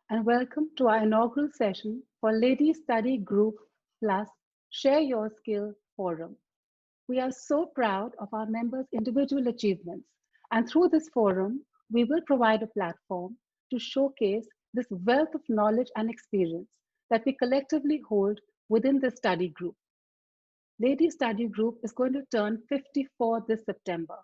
and welcome to our inaugural session for Ladies Study Group Plus Share Your Skill Forum. We are so proud of our members' individual achievements, and through this forum, we will provide a platform to showcase this wealth of knowledge and experience that we collectively hold within the study group. Ladies Study Group is going to turn 54 this September,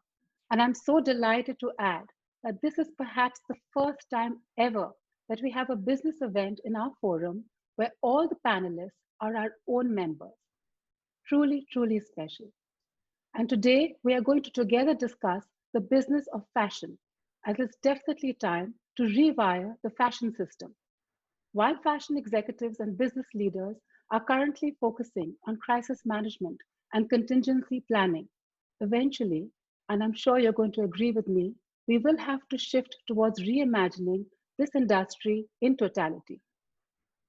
and I'm so delighted to add that this is perhaps the first time ever that we have a business event in our forum where all the panelists are our own members. Truly, truly special. And today we are going to together discuss the business of fashion, as it's definitely time to rewire the fashion system. While fashion executives and business leaders are currently focusing on crisis management and contingency planning, eventually, and I'm sure you're going to agree with me, we will have to shift towards reimagining this industry in totality.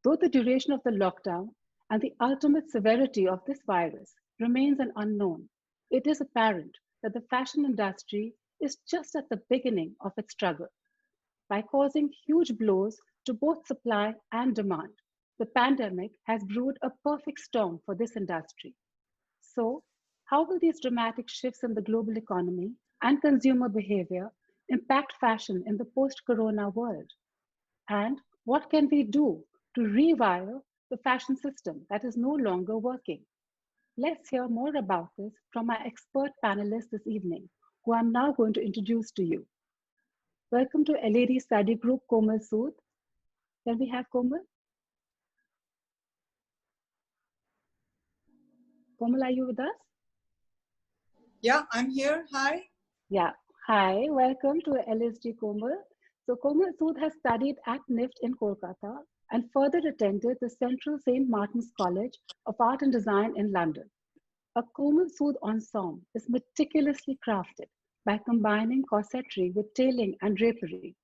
Though the duration of the lockdown and the ultimate severity of this virus remains an unknown, it is apparent that the fashion industry is just at the beginning of its struggle. By causing huge blows to both supply and demand, the pandemic has brewed a perfect storm for this industry. So, how will these dramatic shifts in the global economy and consumer behavior impact fashion in the post corona world? And what can we do to rewire the fashion system that is no longer working? Let's hear more about this from our expert panelists this evening, who I'm now going to introduce to you. Welcome to LAD Study Group, Komal Sood. Can we have Komal? Komal, are you with us? Yeah, I'm here. Hi. Yeah. Hi, welcome to LSG Komal. So Komal Sood has studied at NIFT in Kolkata and further attended the Central St. Martin's College of Art and Design in London. A Komal Sood ensemble is meticulously crafted by combining corsetry with tailoring and drapery.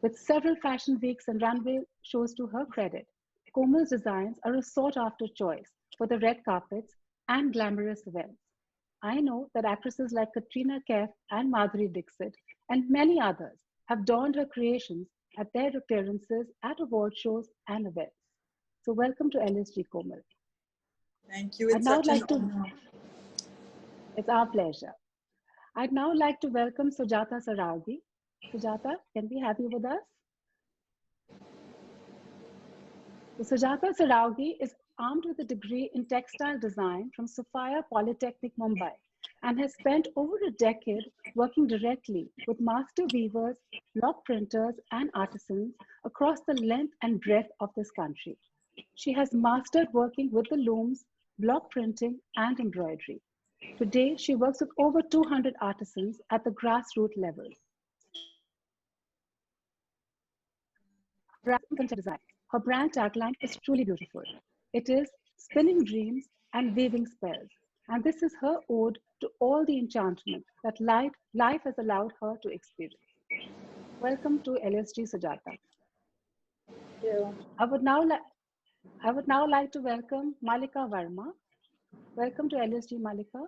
With several fashion weeks and runway shows to her credit, Komal's designs are a sought after choice for the red carpets and glamorous events. I know that actresses like Katrina Kaif and Madhuri Dixit and many others have donned her creations at their appearances at award shows and events. So welcome to LSG Komal. Thank you. I'd It's now such an like to, honor. it's our pleasure. I'd now like to welcome Sujata Saragi. Sujata, can we have you with us? So Sujata Saragi is armed with a degree in textile design from Sophia Polytechnic, Mumbai, and has spent over a decade working directly with master weavers, block printers, and artisans across the length and breadth of this country. She has mastered working with the looms, block printing, and embroidery. Today, she works with over 200 artisans at the grassroots level. Her brand tagline is truly beautiful. It is spinning dreams and weaving spells. And this is her ode to all the enchantment that life has allowed her to experience. Welcome to LSG Sujata. Yeah. I would now like I would now like to welcome Malika Verma. Welcome to LSG Malika.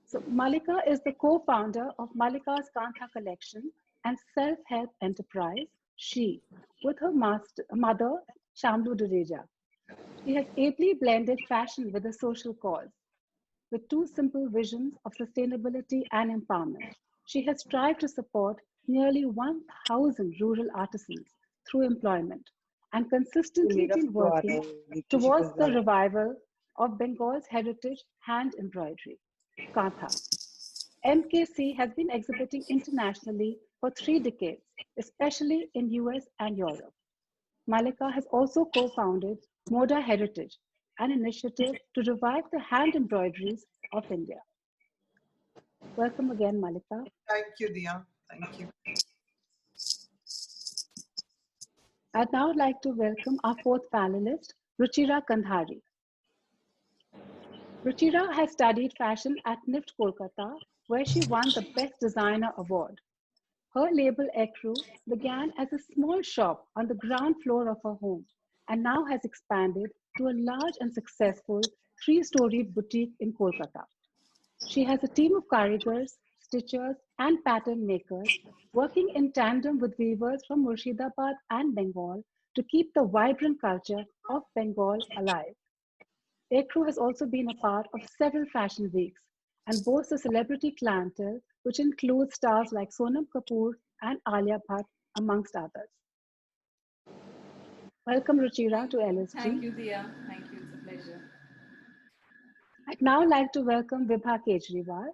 So Malika is the co-founder of Malika's Kantha collection and self-help enterprise, She, with her mother, Shamlu Dureja. She has ably blended fashion with a social cause. With two simple visions of sustainability and empowerment, she has strived to support nearly 1,000 rural artisans through employment and consistently been working towards the revival of Bengal's heritage hand embroidery, Kantha. MKC has been exhibiting internationally for 3 decades, especially in US and Europe. Malika has also co-founded Moda Heritage, an initiative to revive the hand embroideries of India. Welcome again, Malika. Thank you, Dia. Thank you. I'd now like to welcome our fourth panelist, Ruchira Kandhari. Ruchira has studied fashion at NIFT Kolkata, where she won the Best Designer Award. Her label Ecru began as a small shop on the ground floor of her home and now has expanded to a large and successful three-storied boutique in Kolkata. She has a team of karigars, stitchers, and pattern makers, working in tandem with weavers from Murshidabad and Bengal to keep the vibrant culture of Bengal alive. Ekru has also been a part of several fashion weeks and boasts a celebrity clientele which includes stars like Sonam Kapoor and Alia Bhatt, amongst others. Welcome, Ruchira, to LSG. Thank you, Dia. Thank you. It's a pleasure. I'd now like to welcome Vibha Kejriwal.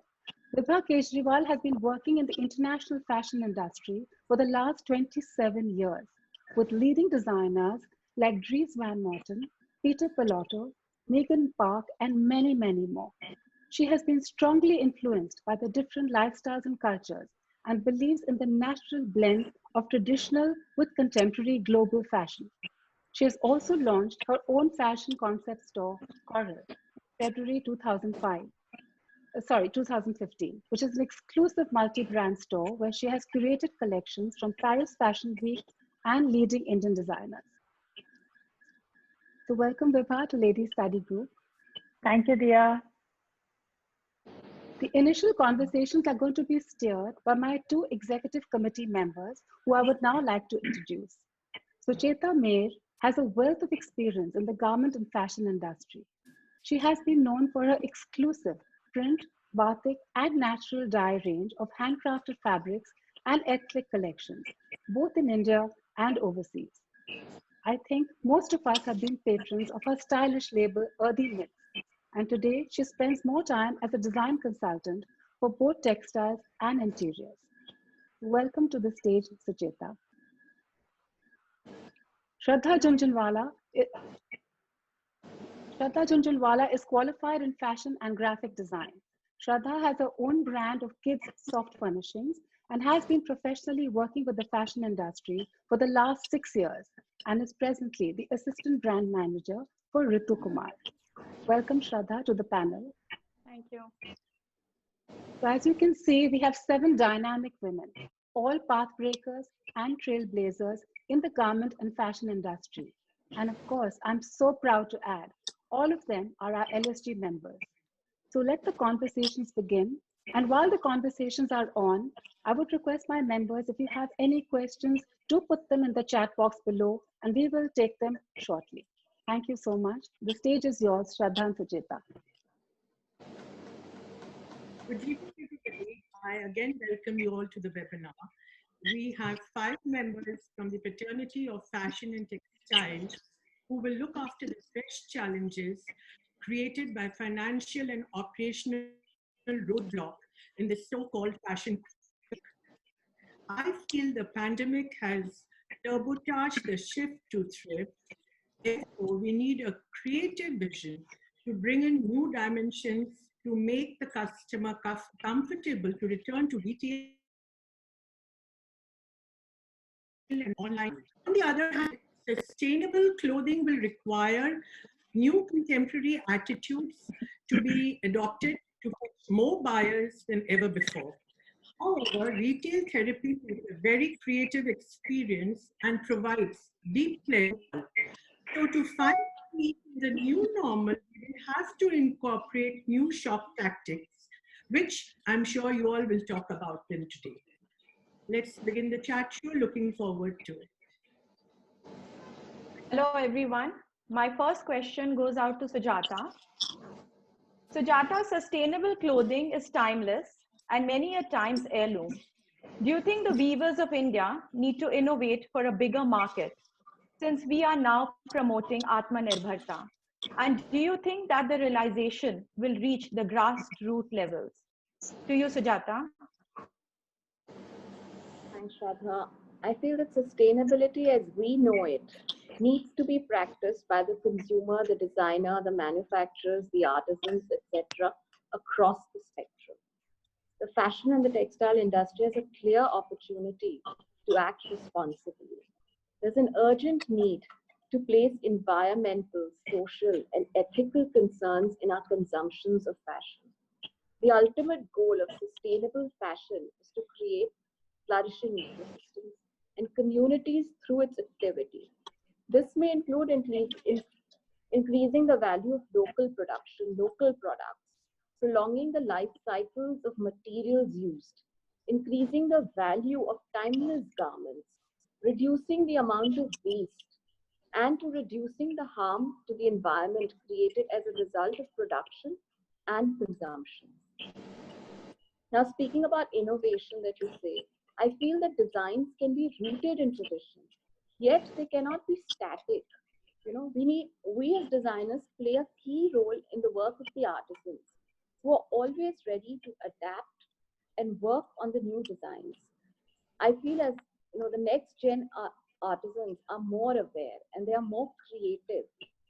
Vibha Kejriwal has been working in the international fashion industry for the last 27 years with leading designers like Dries Van Noten, Peter Pilotto, Megan Park, and many, many more. She has been strongly influenced by the different lifestyles and cultures and believes in the natural blend of traditional with contemporary global fashion. She has also launched her own fashion concept store, Coral, February 2015, which is an exclusive multi-brand store where she has curated collections from Paris Fashion Week and leading Indian designers. So welcome, Vibha, to Ladies Study Group. Thank you, Dia. The initial conversations are going to be steered by my two executive committee members, who I would now like to introduce. Sucheta Mehr has a wealth of experience in the garment and fashion industry. She has been known for her exclusive print, batik, and natural dye range of handcrafted fabrics and ethnic collections, both in India and overseas. I think most of us have been patrons of her stylish label, Earthy Knits, and today she spends more time as a design consultant for both textiles and interiors. Welcome to the stage, Sucheta. Shraddha Jhunjhunwala is qualified in fashion and graphic design. Shraddha has her own brand of kids' soft furnishings and has been professionally working with the fashion industry for the last 6 years and is presently the assistant brand manager for Ritu Kumar. Welcome, Shraddha, to the panel. Thank you. So as you can see, we have 7 dynamic women, all path breakers and trailblazers in the garment and fashion industry. And of course, I'm so proud to add, all of them are our LSG members. So let the conversations begin. And while the conversations are on, I would request my members, if you have any questions, do put them in the chat box below and we will take them shortly. Thank you so much. The stage is yours, Shraddha and Sucheta. Good evening, everybody. I again welcome you all to the webinar. We have 5 members from the Fraternity of Fashion and Textiles who will look after the fresh challenges created by financial and operational roadblock in the so-called fashion. I feel the pandemic has turbocharged the shift to thrift. Therefore, we need a creative vision to bring in new dimensions to make the customer comfortable to return to retail and online. On the other hand, sustainable clothing will require new contemporary attitudes to be adopted to fetch more buyers than ever before. However, retail therapy is a very creative experience and provides deep pleasure. So to find the new normal, we will have to incorporate new shop tactics, which I'm sure you all will talk about them today. Let's begin the chat show. Looking forward to it. Hello, everyone. My first question goes out to Sujata. Sujata, sustainable clothing is timeless and many a times heirloom. Do you think the weavers of India need to innovate for a bigger market, since we are now promoting Atmanirbharta? And do you think that the realization will reach the grassroots levels? To you, Sujata. Thanks, Shraddha. I feel that sustainability as we know it needs to be practiced by the consumer, the designer, the manufacturers, the artisans, etc., across the spectrum. The fashion and the textile industry has a clear opportunity to act responsibly. There's an urgent need to place environmental, social, and ethical concerns in our consumptions of fashion. The ultimate goal of sustainable fashion is to create flourishing ecosystems and communities through its activity. This may include increasing the value of local production, local products, prolonging the life cycles of materials used, increasing the value of timeless garments, reducing the amount of waste, and to reducing the harm to the environment created as a result of production and consumption. Now, speaking about innovation that you say, I feel that designs can be rooted in tradition, yet they cannot be static. You know, we as designers play a key role in the work of the artisans who are always ready to adapt and work on the new designs. I feel as you know the next gen artisans are more aware and they are more creative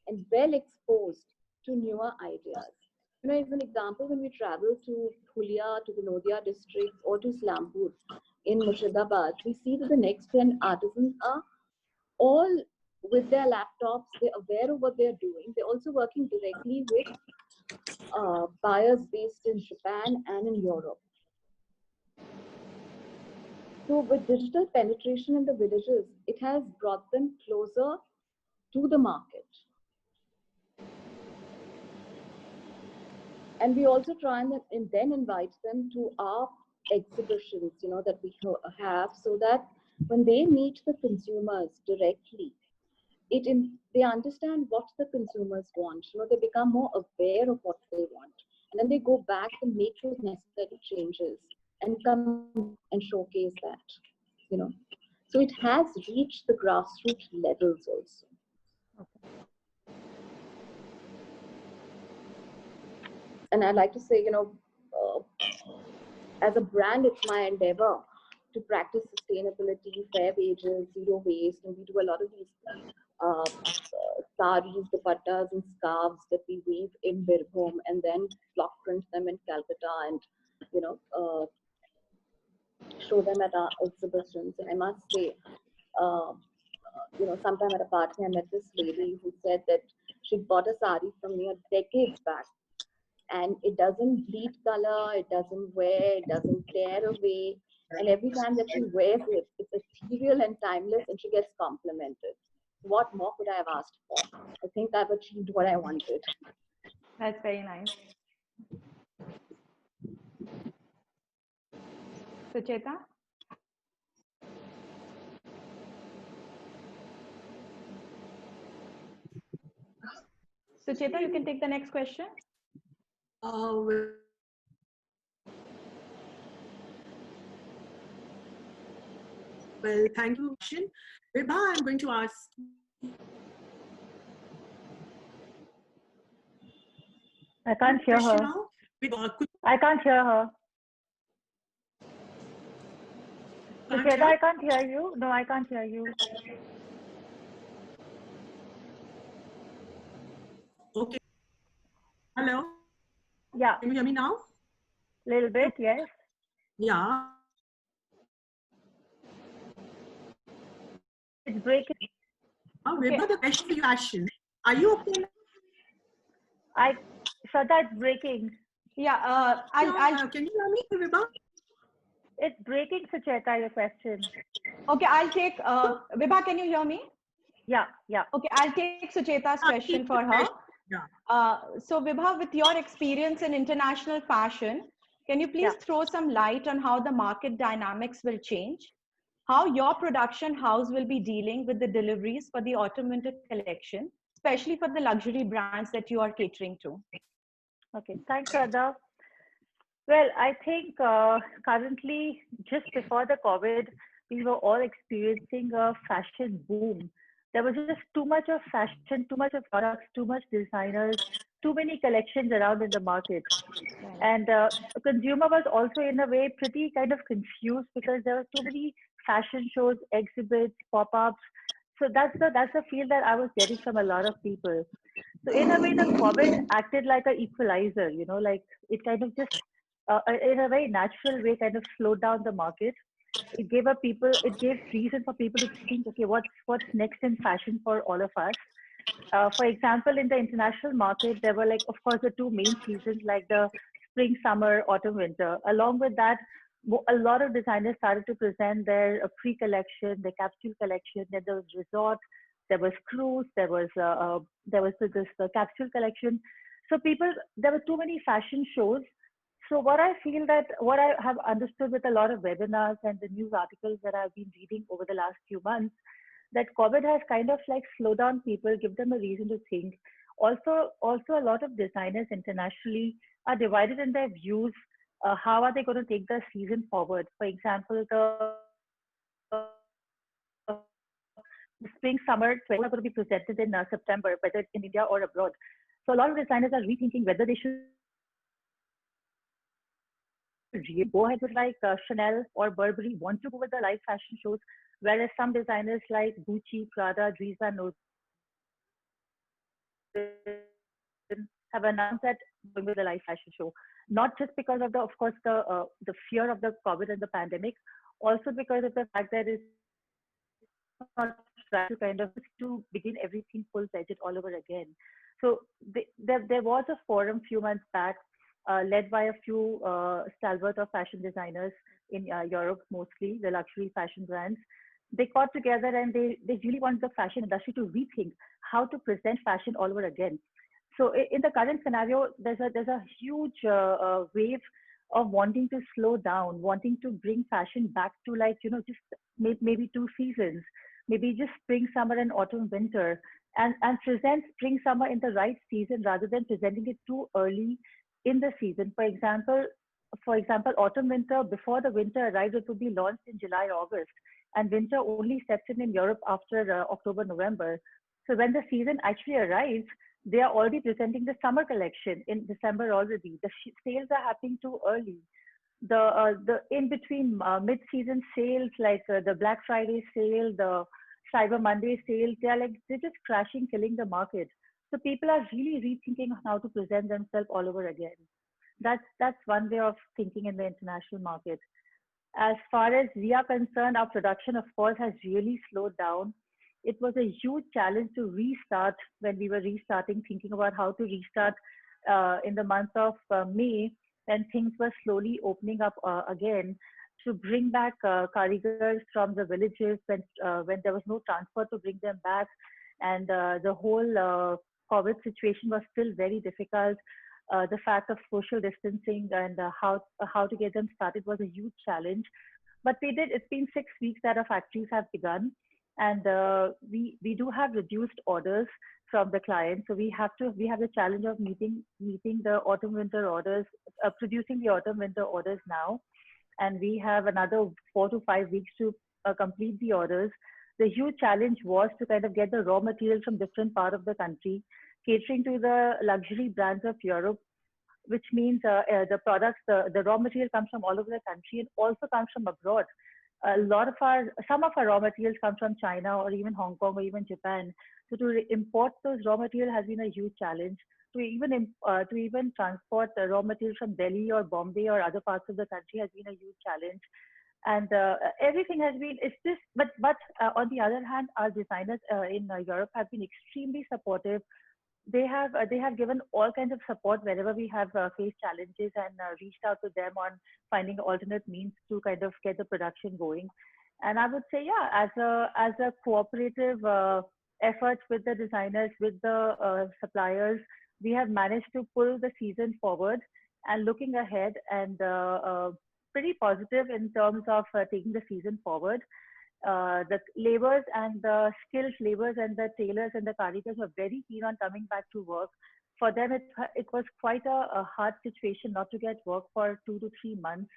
and well exposed to newer ideas. You know, as an example, when we travel to Hulia, to the Nodia districts, or to Islampur in Murshidabad, we see that the next gen artisans are all with their laptops, they're aware of what they're doing. They're also working directly with buyers based in Japan and in Europe. So with digital penetration in the villages, it has brought them closer to the market. And we also try and then invite them to our exhibitions, you know, that we have, so that when they meet the consumers directly, they understand what the consumers want. You know, they become more aware of what they want, and then they go back and make those necessary changes and come and showcase that. You know, so it has reached the grassroots levels also. And I'd like to say, you know, as a brand, it's my endeavor to practice sustainability, fair wages, zero waste, and we do a lot of these saris, dupattas, and scarves that we weave in Birbhum and then block print them in Calcutta and, you know, show them at our exhibitions. And I must say, you know, sometime at a party, I met this lady who said that she bought a sari from me decades back, and it doesn't bleed color, it doesn't wear, it doesn't tear away, and every time that she wears it, it's ethereal and timeless, and she gets complimented. What more could I have asked for? I think I've achieved what I wanted. That's very nice. Sucheta? Sucheta, you can take the next question. Well, thank you. Vibha, I'm going to ask. I can't hear her. I can't hear her. Sucheta, I can't hear you. No, I can't hear you. Okay. Hello? Yeah. Can you hear me now? Little bit, yes. Yeah. It's breaking. Vibha, the question for you, Ashin. Are you okay? Shraddha, it's breaking. Yeah, can you hear me, Vibha? It's breaking, Sucheta, your question. Okay, I'll take, Vibha, can you hear me? Yeah, yeah. Okay, I'll take Sucheta's question for her. Yeah. So Vibha, with your experience in international fashion, can you please throw some light on how the market dynamics will change? How your production house will be dealing with the deliveries for the autumn-winter collection, especially for the luxury brands that you are catering to? Okay, thanks, Shraddha. Well, I think currently, just before the COVID, we were all experiencing a fashion boom. There was just too much of fashion, too much of products, too much designers, too many collections around in the market. And the consumer was also in a way pretty kind of confused because there were too many fashion shows, exhibits, pop-ups. So that's the feel that I was getting from a lot of people. So in a way, the COVID acted like an equalizer, you know, like it kind of just, in a very natural way, kind of slowed down the market. It gave reason for people to think, okay, what's next in fashion for all of us? For example, in the international market, there were like, of course, the two main seasons like the spring, summer, autumn, winter. Along with that, a lot of designers started to present their pre-collection, their capsule collection. Then there was resort, there was cruise, there was this capsule collection. So people, there were too many fashion shows. So what I feel that what I have understood with a lot of webinars and the news articles that I've been reading over the last few months, that COVID has kind of like slowed down people, give them a reason to think. Also a lot of designers internationally are divided in their views. How are they going to take the season forward? For example, the spring summer 20 are going to be presented in September, whether it's in India or abroad. So a lot of designers are rethinking whether they should go ahead with like Chanel or Burberry want to go with the live fashion shows, whereas some designers like Gucci, Prada, Dries Van Noten have announced that going with the live fashion show, not just because of the, of course, the fear of the COVID and the pandemic, also because of the fact that it's not trying to kind of to begin everything full-fledged all over again. So there was a forum few months back led by a few stalwart of fashion designers in Europe, mostly the luxury fashion brands. They got together and they really want the fashion industry to rethink how to present fashion all over again. So in the current scenario, there's a huge wave of wanting to slow down, wanting to bring fashion back to like, you know, just maybe 2 seasons, maybe just spring, summer and autumn, winter, and present spring, summer in the right season rather than presenting it too early in the season. For example, autumn, winter, before the winter arrives, it would be launched in July, August, and winter only sets in Europe after October, November. So when the season actually arrives, they are already presenting the summer collection in December already. The sales are happening too early. The in between mid-season sales, like the Black Friday sale, the Cyber Monday sale, they're just crashing, killing the market. So people are really rethinking how to present themselves all over again. That's one way of thinking in the international market. As far as we are concerned, our production, of course, has really slowed down. It was a huge challenge to restart when we were restarting, thinking about how to restart in the month of May, when things were slowly opening up again, to bring back karigars from the villages when there was no transport to bring them back. And the whole COVID situation was still very difficult. The fact of social distancing and how to get them started was a huge challenge. But we did. It's been 6 weeks that our factories have begun, and we do have reduced orders from the clients. So we have the challenge of meeting the autumn winter orders, producing the autumn winter orders now, and we have another 4 to 5 weeks to complete the orders. The huge challenge was to kind of get the raw materials from different parts of the country, catering to the luxury brands of Europe, which means the products, the raw material comes from all over the country and also comes from abroad. Some of our raw materials come from China or even Hong Kong or even Japan. So to import those raw material has been a huge challenge. To even transport the raw material from Delhi or Bombay or other parts of the country has been a huge challenge. And everything has been, it's just, but on the other hand, our designers in Europe have been extremely supportive. They have given all kinds of support wherever we have faced challenges, and reached out to them on finding alternate means to kind of get the production going. And I would say, yeah, as a cooperative effort with the designers, with the suppliers, we have managed to pull the season forward and looking ahead, and pretty positive in terms of taking the season forward. The laborers and the skilled laborers and the tailors and the karigars were very keen on coming back to work. For them, it was quite a hard situation not to get work for 2 to 3 months,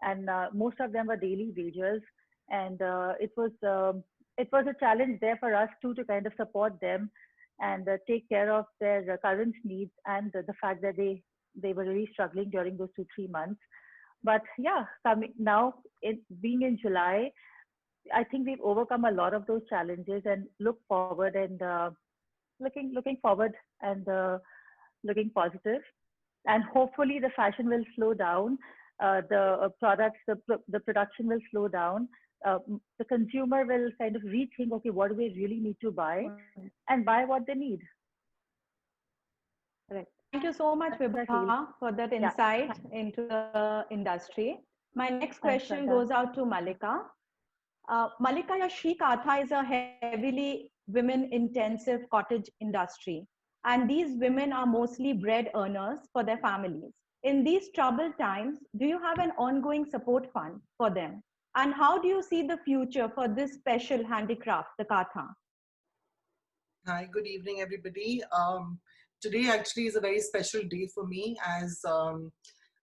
and most of them were daily wagers. And it was a challenge there for us too, to kind of support them and take care of their current needs, and the fact that they were really struggling during those 2 to 3 months. But yeah, being in July, I think we've overcome a lot of those challenges and look forward and looking forward and looking positive. And hopefully the fashion will slow down. The production will slow down. The consumer will kind of rethink, okay, what do they really need to buy, and buy what they need. Correct. Thank you so much, Vibha, for that insight into the industry. My next question goes out to Malika. Malika, your Chic Artha is a heavily women-intensive cottage industry. and these women are mostly bread earners for their families. In these troubled times, do you have an ongoing support fund for them? And how do you see the future for this special handicraft, the Katha? Hi, good evening, everybody. Today actually is a very special day for me, as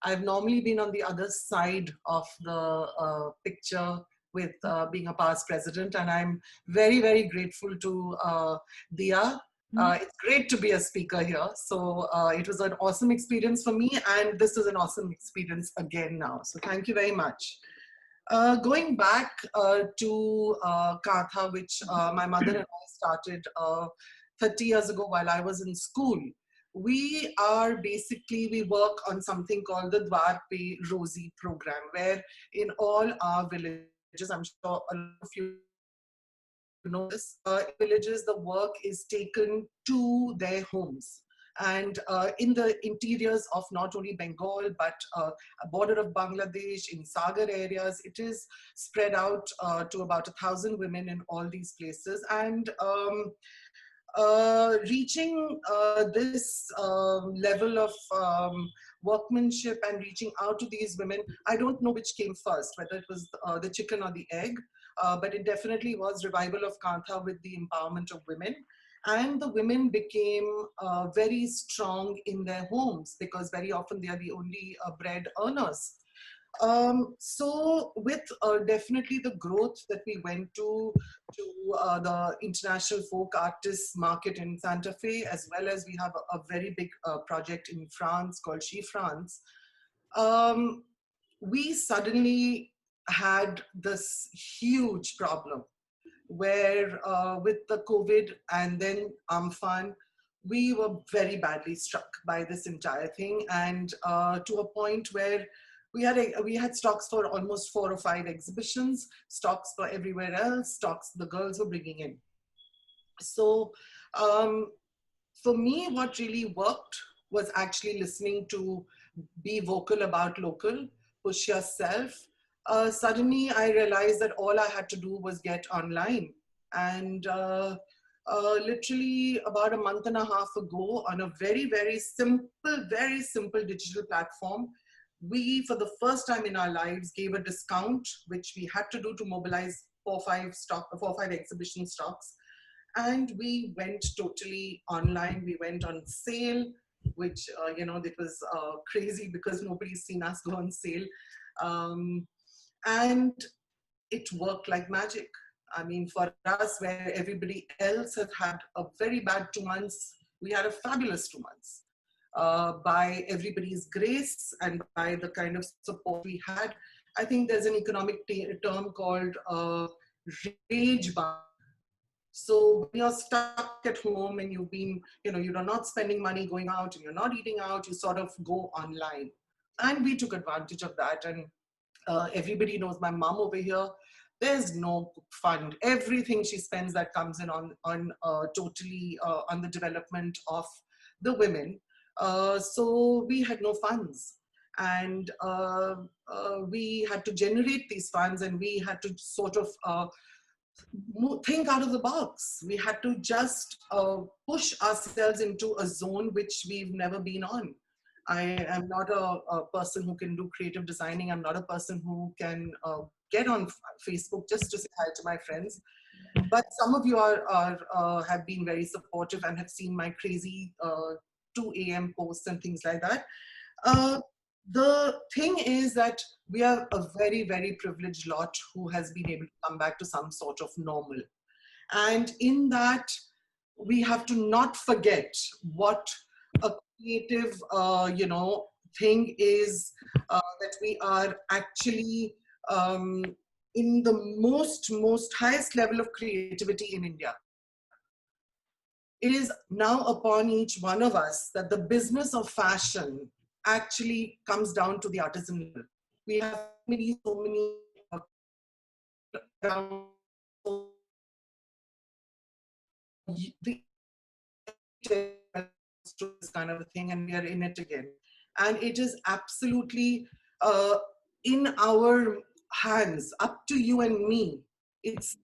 I've normally been on the other side of the picture with being a past president, and I'm very, very grateful to Dia. It's great to be a speaker here. So it was an awesome experience for me, and this is an awesome experience again now. So thank you very much. Going back to Katha, which my mother and I started 30 years ago while I was in school, we work on something called the Dwar Pe Rozi program, where in all our villages, I'm sure a lot of you know this, villages, the work is taken to their homes. And in the interiors of not only Bengal, but a border of Bangladesh, in Sagar areas, it is spread out to about 1,000 women in all these places. And reaching this level of workmanship and reaching out to these women, I don't know which came first, whether it was the chicken or the egg, but it definitely was revival of Kantha with the empowerment of women. And the women became very strong in their homes, because very often they are the only bread earners. So with definitely the growth that we went to the International Folk Artists Market in Santa Fe, as well as we have a very big project in France called She France, we suddenly had this huge problem where with the COVID and then Amphan, we were very badly struck by this entire thing, and to a point where we had stocks for almost 4 or 5 exhibitions, stocks for everywhere else, stocks the girls were bringing in. So for me, what really worked was actually listening to Be Vocal About Local, Push Yourself. Suddenly I realized that all I had to do was get online. And literally about a month and a half ago, on a very, very simple digital platform, we, for the first time in our lives, gave a discount, which we had to do to mobilize 4 or 5 exhibition stocks. And we went totally online. We went on sale, which, it was crazy because nobody's seen us go on sale. And it worked like magic. I mean, for us, where everybody else has had a very bad 2 months, we had a fabulous 2 months. By everybody's grace and by the kind of support we had. I think there's an economic term called rage buying. So when you're stuck at home and you've been, you're not spending money going out and you're not eating out, you sort of go online. And we took advantage of that. And everybody knows my mom over here. There's no fund. Everything she spends that comes in on totally on the development of the women. So we had no funds, and we had to generate these funds, and we had to sort of think out of the box. We had to just push ourselves into a zone which we've never been on. I am not a person who can do creative designing. I'm not a person who can get on Facebook just to say hi to my friends. But some of you have been very supportive and have seen my crazy 2 a.m. posts and things like that. The thing is that we are a very, very privileged lot who has been able to come back to some sort of normal. And in that, we have to not forget what a creative, thing is, that we are actually in the most highest level of creativity in India. It is now upon each one of us that the business of fashion actually comes down to the artisan level. We have so many this kind of a thing, and we are in it again. And it is absolutely in our hands, up to you and me. It's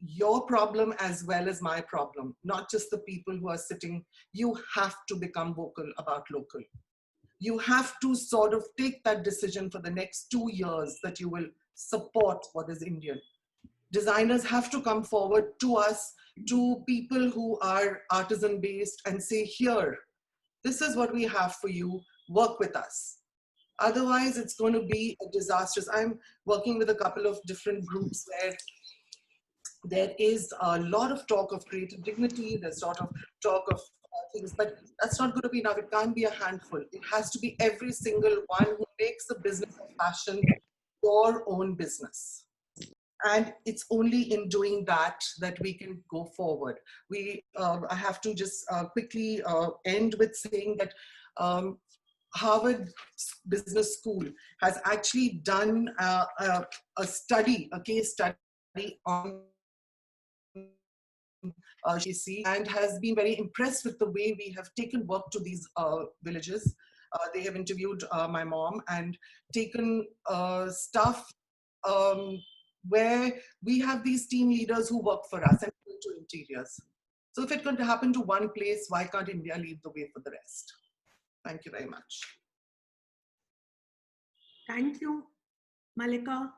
your problem as well as my problem, not just the people who are sitting. You have to become vocal about local. You have to sort of take that decision for the next 2 years that you will support what is Indian. Designers have to come forward to us, to people who are artisan based, and say, here, this is what we have for you, work with us. Otherwise, it's going to be a disastrous. I'm working with a couple of different groups where there is a lot of talk of creative dignity, there's sort of talk of things, but that's not going to be enough. It can't be a handful. It has to be every single one who makes the business of fashion your own business. And it's only in doing that that we can go forward. I have to just quickly end with saying that Harvard Business School has actually done a study, a case study on GC, and has been very impressed with the way we have taken work to these villages. They have interviewed my mom and taken stuff where we have these team leaders who work for us and go into interiors. So if it could happen to one place, why can't India lead the way for the rest? Thank you very much. Thank you, Malika.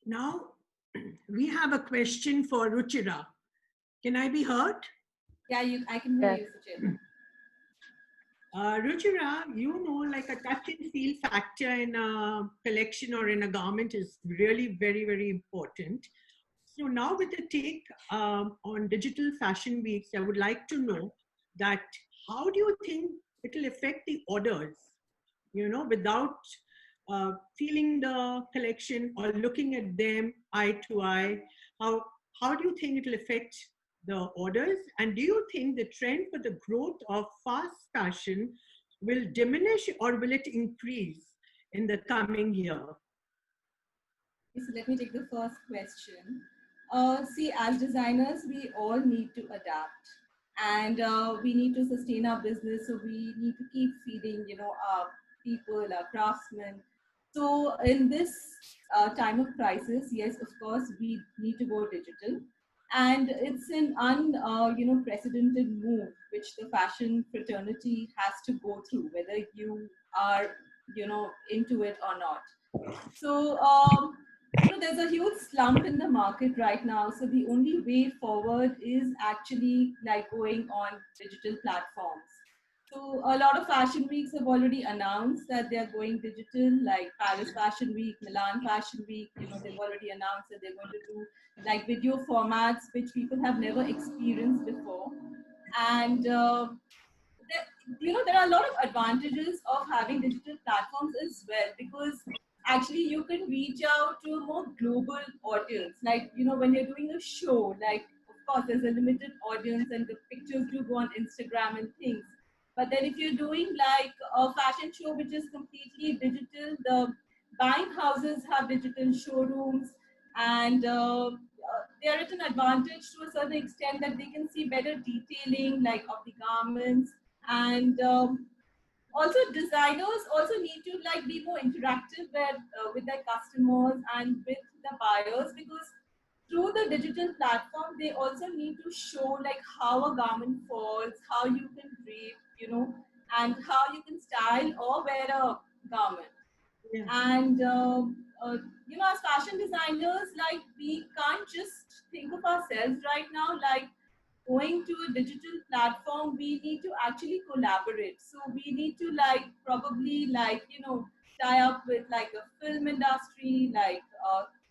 Now, we have a question for Ruchira. Can I be heard? Yeah, I can hear Yes. you, Sucheta. Ruchira, you know, like a touch and feel factor in a collection or in a garment is really very, very important. So now with the take on Digital Fashion Weeks, I would like to know that how do you think it will affect the orders, you know, without feeling the collection or looking at them eye to eye? How do you think it will affect the orders? And do you think the trend for the growth of fast fashion will diminish or will it increase in the coming year? Okay, so let me take the first question. See, as designers, we all need to adapt, and we need to sustain our business. So we need to keep feeding, our people, our craftsmen. So in this time of crisis, yes, of course, we need to go digital, and it's an precedented move which the fashion fraternity has to go through, whether you are, into it or not. So, there's a huge slump in the market right now. So the only way forward is actually like going on digital platforms. So a lot of fashion weeks have already announced that they're going digital, like Paris Fashion Week, Milan Fashion Week. They've already announced that they're going to do like video formats, which people have never experienced before. And there are a lot of advantages of having digital platforms as well, because actually you can reach out to a more global audience. Like, when you're doing a show, like, of course, there's a limited audience and the pictures do go on Instagram and things. But then if you're doing like a fashion show, which is completely digital, the buying houses have digital showrooms, and they are at an advantage to a certain extent that they can see better detailing, like of the garments. And also designers also need to like be more interactive with their customers and with the buyers, because through the digital platform they also need to show like how a garment falls, how you can drape, and how you can style or wear a garment. Yeah. And as fashion designers, like, we can't just think of ourselves right now like going to a digital platform. We need to actually collaborate. So we need to like probably like tie up with like a film industry, like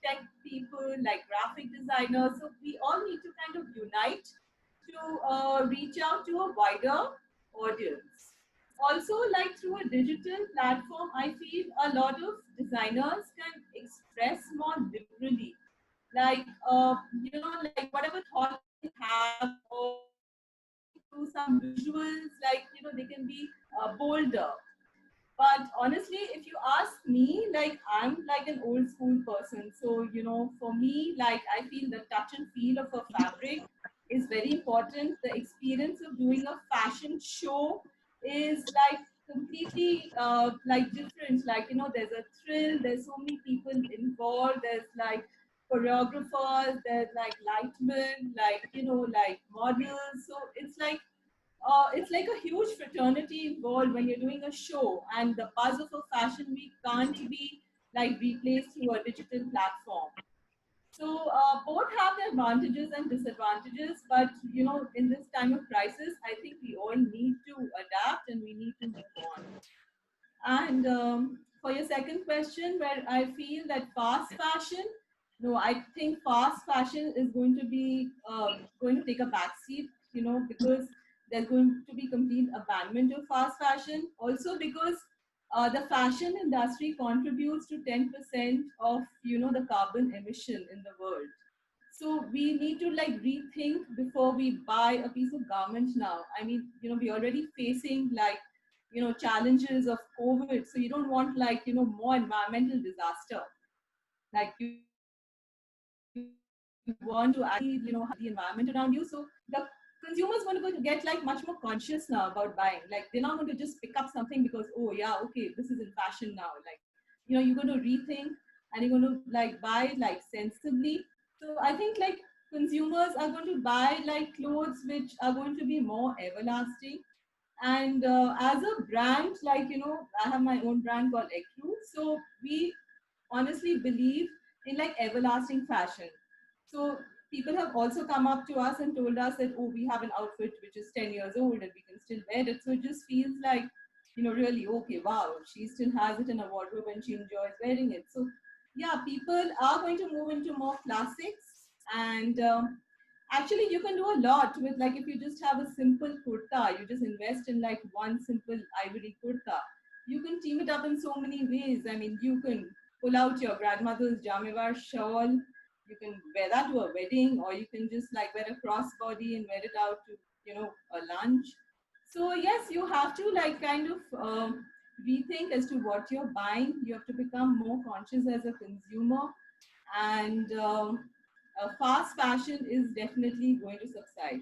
tech people, like graphic designers. So we all need to kind of unite to reach out to a wider audience. Also, like through a digital platform, I feel a lot of designers can express more liberally, like like whatever thought they have, or through some visuals, like they can be bolder. But honestly, if you ask me, like, I'm like an old school person. So, for me, like, I feel the touch and feel of a fabric is very important. The experience of doing a fashion show is like completely like different. Like, you know, there's a thrill, there's so many people involved, there's like choreographers, there's like lightmen, like, you know, like models. So it's like a huge fraternity involved when you're doing a show, and the buzz of a fashion week can't be like replaced through a digital platform. So both have their advantages and disadvantages, but you know, in this time of crisis, I think we all need to adapt and we need to move on. And for your second question, where I feel that fast fashion, no, I think fast fashion is going to take a backseat, you know, because there's going to be complete abandonment of fast fashion. Also because the fashion industry contributes to 10% of, you know, the carbon emission in the world. So we need to like rethink before we buy a piece of garment now. I mean, you know, we're already facing like, you know, challenges of COVID. So you don't want like, you know, more environmental disaster. Like you want to actually, you know, have the environment around you. So the consumer's going to get like much more conscious now about buying. Like they're not going to just pick up something because, oh yeah, okay, this is in fashion now. Like, you know, you're going to rethink and you're going to like buy like sensibly. So I think like consumers are going to buy like clothes which are going to be more everlasting. And as a brand, like, you know, I have my own brand called Ecru. So we honestly believe in like everlasting fashion. So people have also come up to us and told us that, oh, we have an outfit which is 10 years old and we can still wear it. So it just feels like, you know, really, okay, wow, she still has it in a wardrobe and she enjoys wearing it. So yeah, people are going to move into more classics. And actually, you can do a lot with like if you just have a simple kurta, you just invest in like one simple ivory kurta. You can team it up in so many ways. I mean, you can pull out your grandmother's jamewar shawl. You can wear that to a wedding, or you can just like wear a crossbody and wear it out to, you know, a lunch. So yes, you have to like kind of rethink as to what you're buying. You have to become more conscious as a consumer, and fast fashion is definitely going to subside.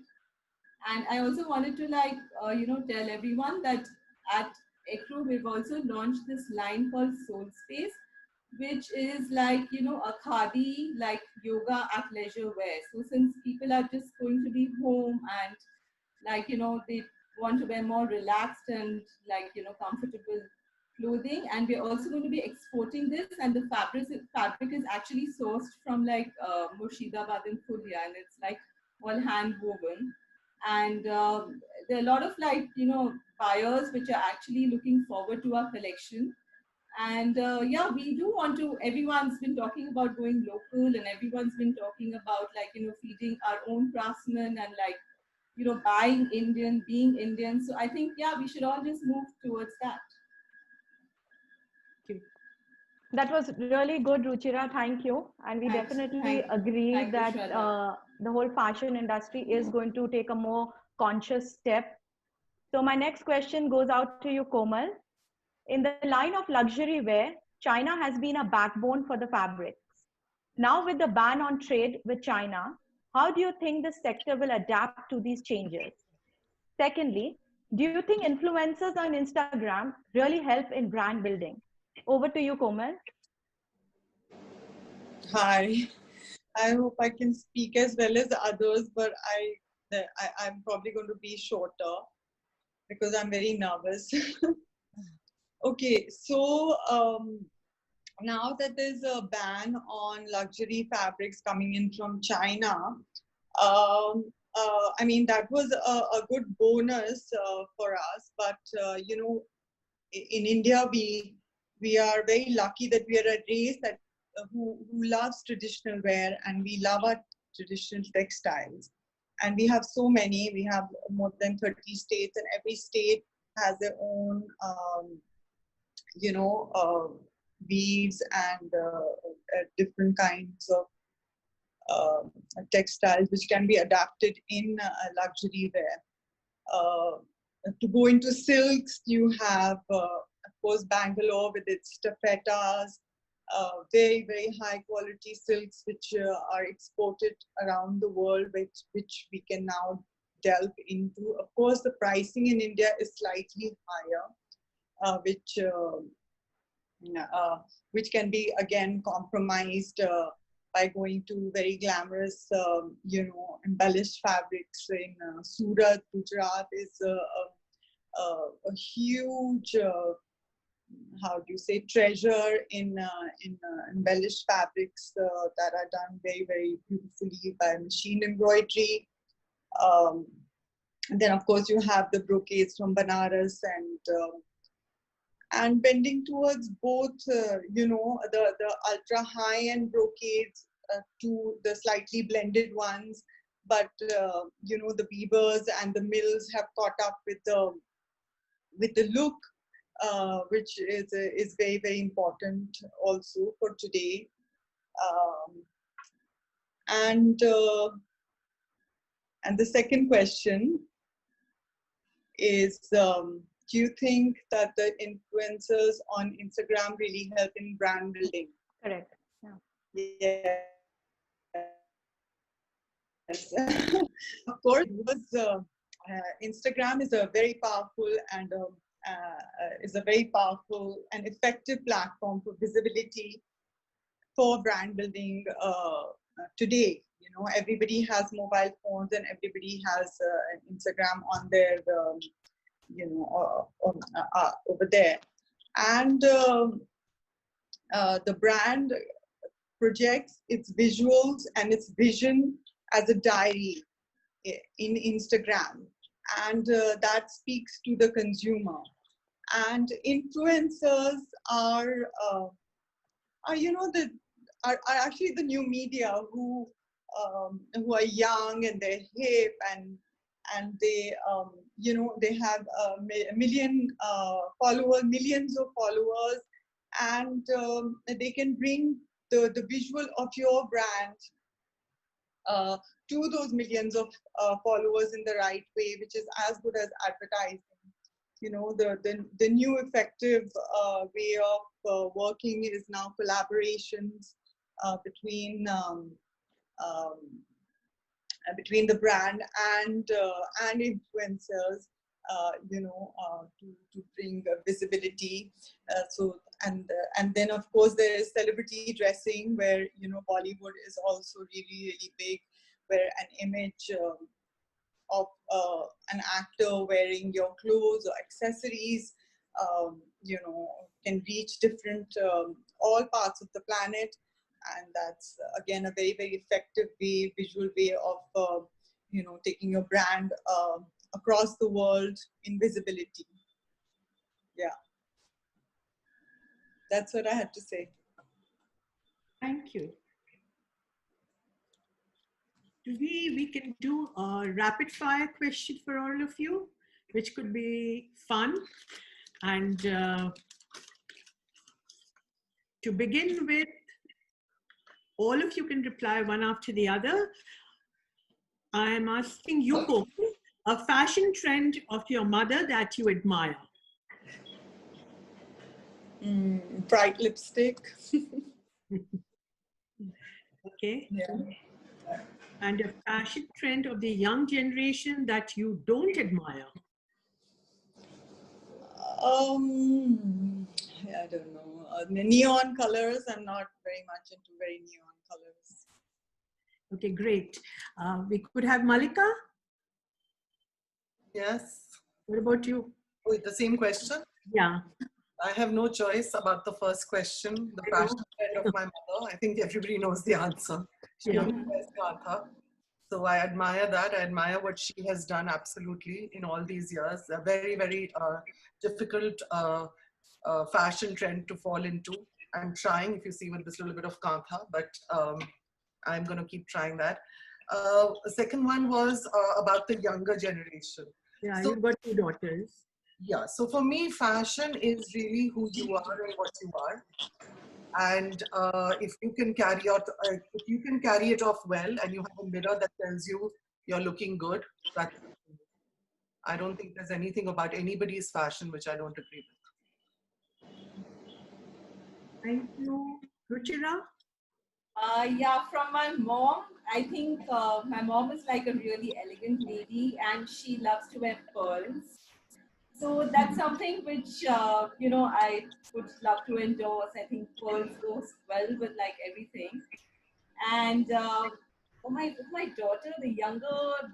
And I also wanted to like you know, tell everyone that at Ecru we've also launched this line called Soul Space, which is like, you know, a khadi like yoga at leisure wear. So since people are just going to be home and like, you know, they want to wear more relaxed and like, you know, comfortable clothing, and we're also going to be exporting this, and the fabric is actually sourced from like Murshidabad in Fulia, and it's like all hand woven. And there are a lot of like, you know, buyers which are actually looking forward to our collection. And yeah, we do want to, everyone's been talking about going local, and everyone's been talking about like, you know, feeding our own craftsmen and like, you know, buying Indian, being Indian. So I think, yeah, we should all just move towards that. That was really good, Ruchira. Thank you. And we Thanks. definitely agree Thank you, that Shraddha. the whole fashion industry is going to take a more conscious step. So my next question goes out to you, Komal. In the line of luxury wear, China has been a backbone for the fabrics. Now with the ban on trade with China, how do you think the sector will adapt to these changes? Secondly, do you think influencers on Instagram really help in brand building? Over to you, Komal. Hi, I hope I can speak as well as others, but I'm probably going to be shorter because I'm very nervous. Okay, so now that there's a ban on luxury fabrics coming in from China, I mean, that was a good bonus for us, but you know, in India, we are very lucky that we are a race that who loves traditional wear, and we love our traditional textiles. And we have so many, we have more than 30 states, and every state has their own, you know, weaves and different kinds of textiles which can be adapted in luxury wear. To go into silks, you have, of course, Bangalore with its taffetas, very, very high quality silks which are exported around the world, which we can now delve into. Of course, the pricing in India is slightly higher, which can be again compromised by going to very glamorous, embellished fabrics. In Surat, Gujarat is a huge, how do you say, treasure in embellished fabrics that are done very, very beautifully by machine embroidery. And then, of course, you have the brocades from Banaras and bending towards both, the ultra high-end brocades to the slightly blended ones. But, the weavers and the mills have caught up with the look, which is very, very important also for today. And the second question is, do you think that the influencers on Instagram really help in brand building? Correct. Yeah. Yes. Of course, because Instagram is a very powerful and effective platform for visibility for brand building today. Everybody has mobile phones and everybody has an Instagram on their, over there. And the brand projects its visuals and its vision as a diary in Instagram. And that speaks to the consumer. And influencers are actually the new media who are young and they're hip and they they have a million followers, millions of followers, and they can bring the visual of your brand to those millions of followers in the right way, which is as good as advertising. The new effective way of working is now collaborations between the brand and influencers, to bring visibility. And then of course there is celebrity dressing, where Bollywood is also really, really big, where an image of an actor wearing your clothes or accessories, can reach different all parts of the planet. And that's again a very, very effective way, visual way of taking your brand across the world in visibility. Yeah, that's what I had to say. Thank you. We can do a rapid fire question for all of you, which could be fun. And to begin with, all of you can reply one after the other. I am asking you, Komal, a fashion trend of your mother that you admire. Bright lipstick. Okay. Yeah. And a fashion trend of the young generation that you don't admire. I don't know. Neon colors. I'm not very much into very neon colors. Okay, great. We could have Malika. Yes. What about you? Oh, the same question? Yeah. I have no choice about the first question, the fashion trend of my mother. I think everybody knows the answer. She only wears Kantha. So I admire that. I admire what she has done absolutely in all these years. A very, very difficult fashion trend to fall into. I'm trying, if you see, with this little bit of Kantha, but I'm going to keep trying that. The second one was about the younger generation. Yeah, so, you've got 2 daughters. Yeah, so for me, fashion is really who you are and what you are. And if you can carry it off well, and you have a mirror that tells you you're looking good, that's, I don't think there's anything about anybody's fashion which I don't agree with. Thank you. Ruchira? Yeah, from my mom, I think my mom is like a really elegant lady and she loves to wear pearls. So that's something which I would love to endorse. I think pearls goes well with like everything. And with my daughter, the younger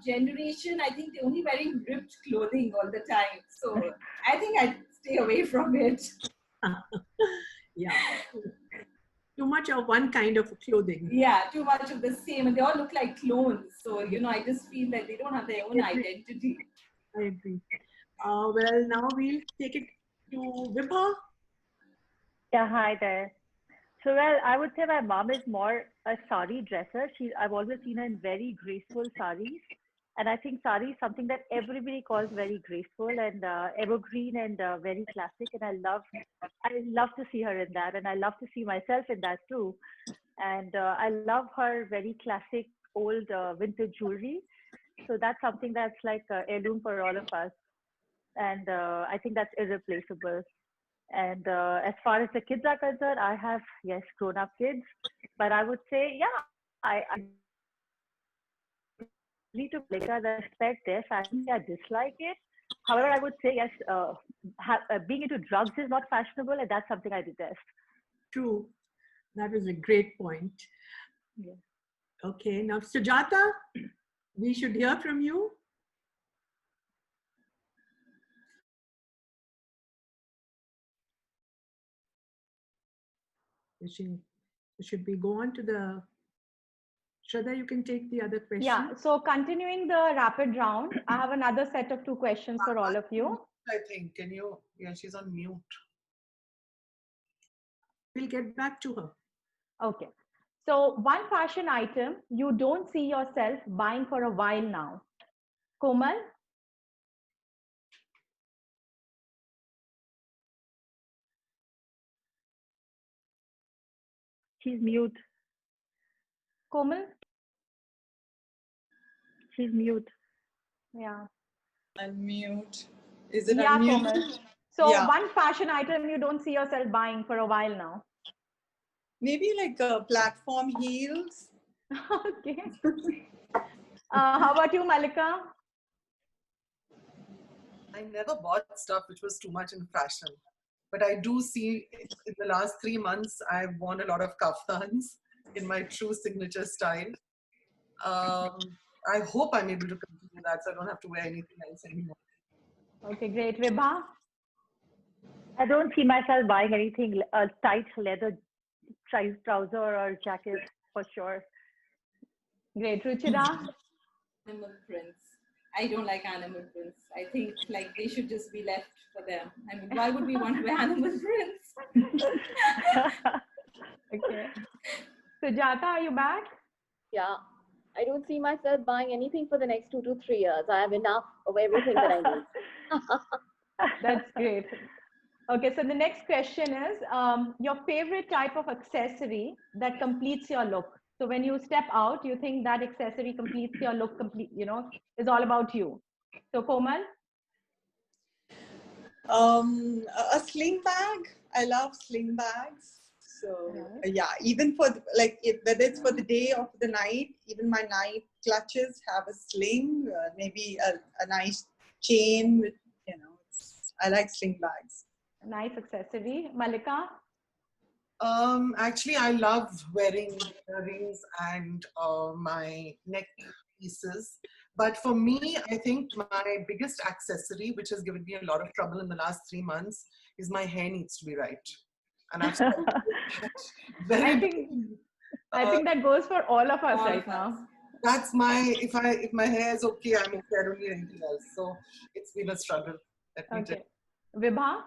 generation, I think they're only wearing ripped clothing all the time. So I think I'd stay away from it. Yeah. Too much of one kind of clothing. Yeah, too much of the same, and they all look like clones. So I just feel that they don't have their own identity. I agree. Well, now we'll take it to Vibha. Yeah, hi there. So, well, I would say my mom is more a sari dresser. I've always seen her in very graceful saris. And I think sari is something that everybody calls very graceful and evergreen and very classic. And I love to see her in that. And I love to see myself in that too. And I love her very classic old vintage jewelry. So that's something that's like heirloom for all of us. And I think that's irreplaceable. And as far as the kids are concerned, I have, yes, grown up kids, but I would say, yeah, I need to like I respect their fashion. I dislike it. However, I would say, yes, being into drugs is not fashionable, and that's something I detest. True. That was a great point. Yeah. Okay, now Sujata, we should hear from you. Should we go on to the Shraddha, you can take the other question. Yeah, so continuing the rapid round, I have another set of 2 questions for all of you. I think, yeah, she's on mute. We'll get back to her. Okay. So one fashion item you don't see yourself buying for a while now. Komal? She's mute. Komal? She's mute. Yeah. Unmute. Is it Yeah, unmute? Komal. So Yeah. one fashion item you don't see yourself buying for a while now. Maybe like platform heels. Okay. How about you, Malika? I never bought stuff which was too much in fashion. But I do see in the last 3 months, I've worn a lot of kaftans in my true signature style. I hope I'm able to continue that so I don't have to wear anything else anymore. Okay, great. Vibha? I don't see myself buying anything, a tight leather trouser or jacket for sure. Great. Ruchira? Animal prints. I don't like animal prints. I think like they should just be left for them. I mean, why would we want to wear animal prints? Okay. Sujata, are you back? Yeah, I don't see myself buying anything for the next 2 to 3 years. I have enough of everything that I need. That's great. Okay, so the next question is your favorite type of accessory that completes your look. So when you step out, you think that accessory completes your look, is all about you. So Komal? A sling bag. I love sling bags. So yeah, even for whether it's for the day or for the night, even my night clutches have a sling, maybe a nice chain with, I like sling bags. Nice accessory. Malika? Actually, I love wearing earrings and my neck pieces. But for me, I think my biggest accessory, which has given me a lot of trouble in the last 3 months, is my hair needs to be right. And I've I think that goes for all of us right now. That's if my hair is okay, I'm okay. I don't need anything else. So it's been a struggle. Okay. Vibha?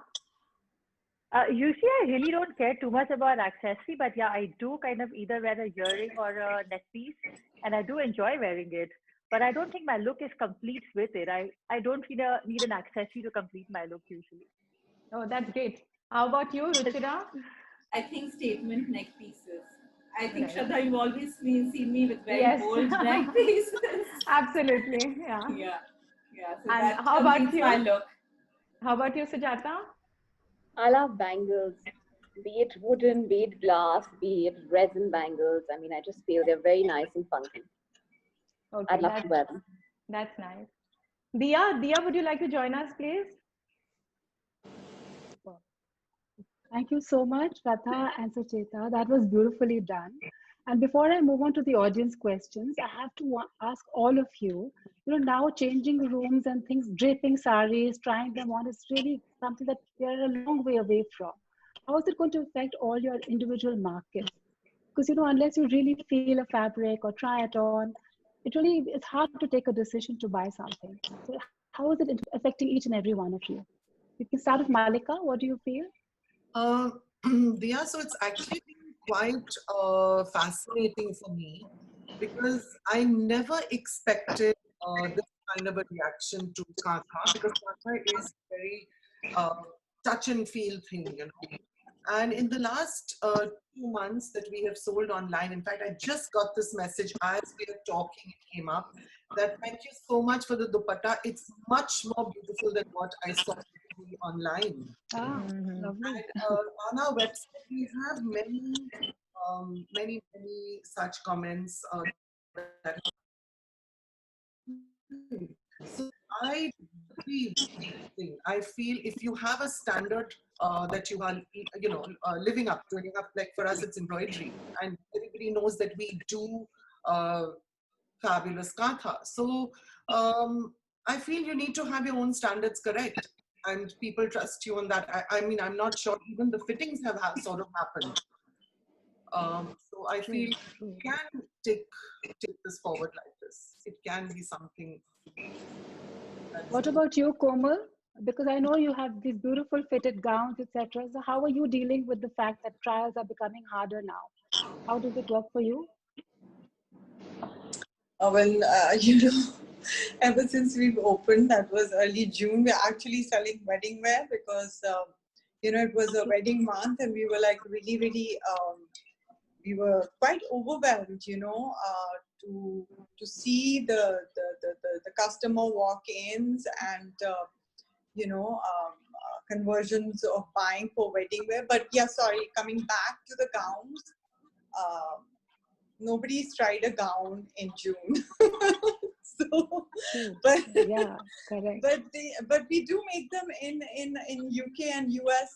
Usually I really don't care too much about accessory, but yeah, I do kind of either wear a earring or a neck piece, and I do enjoy wearing it. But I don't think my look is complete with it. I don't need an accessory to complete my look usually. Oh, that's great. How about you, Ruchira? I think statement neck pieces. I think, Shraddha, you've always seen me with very bold neck pieces. Absolutely, yeah. Yeah. So and that how about you? My look. How about you, Sujata? I love bangles, be it wooden, be it glass, be it resin bangles. I mean, I just feel they're very nice and funky. Okay, I'd love to wear them. That's nice. Dia, would you like to join us, please? Thank you so much, Ratha and Sucheta. That was beautifully done. And before I move on to the audience questions, I have to ask all of you, now changing rooms and things, draping saris, trying them on is really something that we are a long way away from. How is it going to affect all your individual markets? Because, unless you really feel a fabric or try it on, it's hard to take a decision to buy something. So how is it affecting each and every one of you? We can start with Malika. What do you feel? Uh, yeah, so it's actually been quite fascinating for me because I never expected this kind of a reaction to Katha, because Katha is very uh, touch and feel thing. And in the last 2 months that we have sold online, in fact, I just got this message as we were talking, it came up that thank you so much for the dupatta. It's much more beautiful than what I saw online. Ah, Mhm. lovely. And on our website, we have many such comments. So I agree with the thing. I feel if you have a standard that you are, living up to, like for us, it's embroidery, and everybody knows that we do fabulous katha. So I feel you need to have your own standards correct, and people trust you on that. I mean, I'm not sure even the fittings have sort of happened. So I feel you can take this forward like this. It can be something. What about you, Komal? Because I know you have these beautiful fitted gowns, etc. So how are you dealing with the fact that trials are becoming harder now? How does it work for you? Well, ever since we've opened, that was early June, we're actually selling wedding wear because, it was a wedding month and we were like really, we were quite overwhelmed, to see the customer walk-ins and, conversions of buying for wedding wear. But yeah, sorry, coming back to the gowns, nobody's tried a gown in June. So, but Yeah, correct. but we do make them in UK and US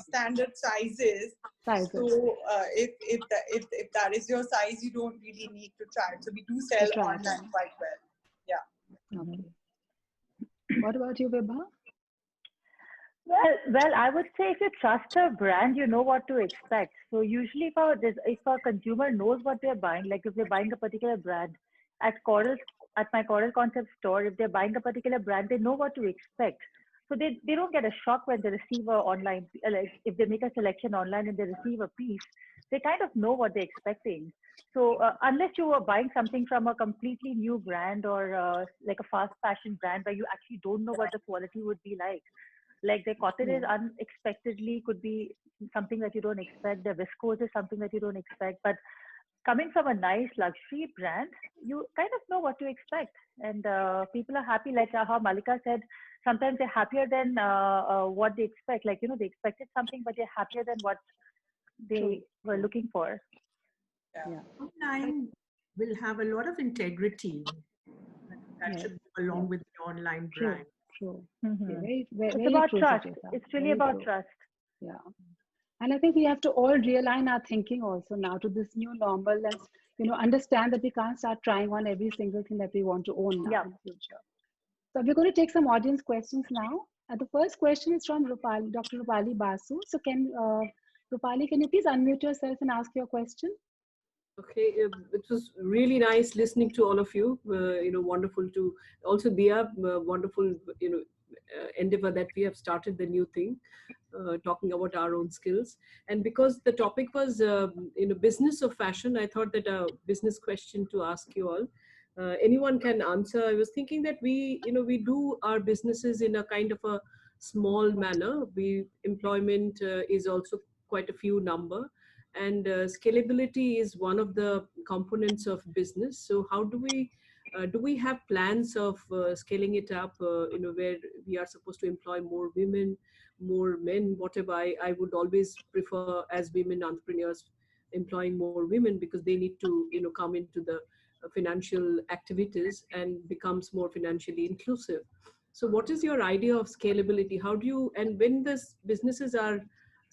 standard sizes. Sizes. So if that is your size, you don't really need to try it. So we do sell online quite well. Yeah. Okay. What about you, Vibha? Well, I would say if you trust a brand, you know what to expect. So usually, if a consumer knows what they're buying, like if they're buying a particular brand at my Coral Concept store, if they're buying a particular brand, they know what to expect. So they don't get a shock when they receive a online, like if they make a selection online and they receive a piece, they kind of know what they're expecting. So unless you are buying something from a completely new brand or like a fast fashion brand where you actually don't know what the quality would be like the cotton is unexpectedly could be something that you don't expect. The viscose is something that you don't expect. But coming from a nice luxury brand, you kind of know what to expect. And people are happy, like how Malika said, sometimes they're happier than what they expect. Like, they expected something, but they're happier than what they were looking for. Yeah. Online will have a lot of integrity that should go along with the online brand. True. Mm-hmm. Very, It's very about true, trust. Sucheta. It's really Very about true. trust. Yeah. And I think we have to all realign our thinking also now to this new normal and, understand that we can't start trying on every single thing that we want to own now in the future. So we're going to take some audience questions now. The first question is from Dr. Rupali Basu. So Rupali, can you please unmute yourself and ask your question? Okay, it was really nice listening to all of you. Wonderful to also Dia, wonderful, endeavor that we have started the new thing, talking about our own skills. And because the topic was, business of fashion, I thought that a business question to ask you all. Anyone can answer. I was thinking that we do our businesses in a kind of a small manner. Employment is also quite a few number. And scalability is one of the components of business. So how do we have plans of scaling it up, where we are supposed to employ more women, more men, whatever. I would always prefer, as women entrepreneurs, employing more women because they need to, come into the financial activities and becomes more financially inclusive. So what is your idea of scalability? How do you, and when the businesses are